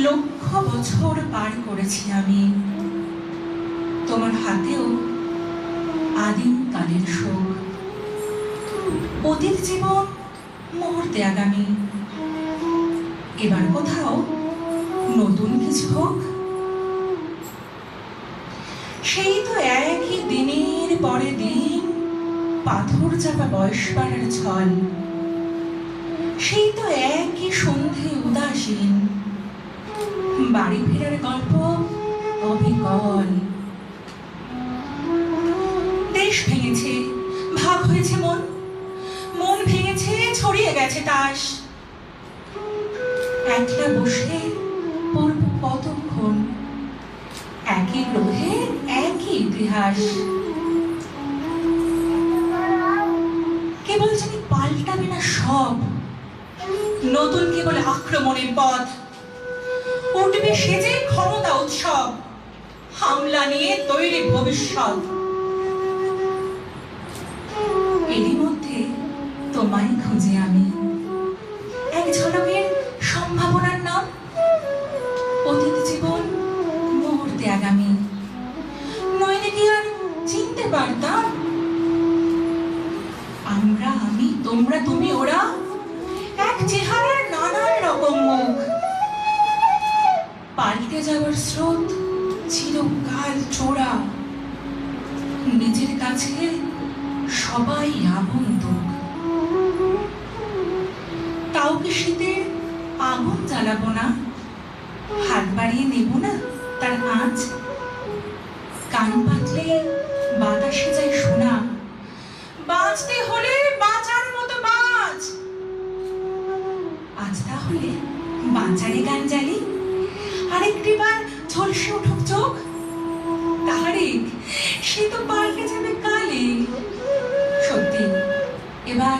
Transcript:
লক্ষ বছর পার করেছি আমি, তোমার হাতেও আদিম কালের শোক। অতীত জীবন মুহূর্তে আগামী, এবার কোথাও নতুন কিছু হোক। সেই তো একই দিনের পরে দিন পাথর চাপা বয়স পাড়ার ছল, সেই তো একই সন্ধে উদাসীন বাড়ি ফেরার গল্প অবিকল। দেশ ভেঙেছে, ভাগ হয়েছে মন, মন ভেঙেছে, ছড়িয়ে গেছে তাস। একলা বসে পড়ব কতক্ষণ, একই গ্রহে একই ইতিহাস। কেবল জানি পাল্টাবে না সব, নতুন কেবল আক্রমণের পথ। উঠবে সেজে ক্ষমতা উৎসব, হামলা নিয়ে তৈরি ভবিষ্যৎ। এরই মধ্যে তোমায় খুঁজে আমি, এক ঝলকের সম্ভাবনার নাম। অতীত জীবন মুহূর্তে আগামী, নইলে কি আর চিনতে পারতাম? আমরা, আমি, তোমরা, তুমি, ওরা, এক চেহারার নানান রকম মুখ। পাল্টে যাওয়ার স্রোত চিরকাল চোরা, নিজের কাছে সবাই আগন্তুক। কাউকে শীতের আগুন জ্বালাবো না, হাত বাড়িয়ে নেব না তার আঁচ। কান পাতলে বাতাসে যায় শোনা, বাঁচতে হলে বাঁচার মতো বাঁচ। আজ তাহলে বাঁচারে গান জ্বালি, আরেকটি বার ঝলসে উঠুক চোখ। তারিখ সে তো পাল্টে যাবে কালে। সত্যি এবার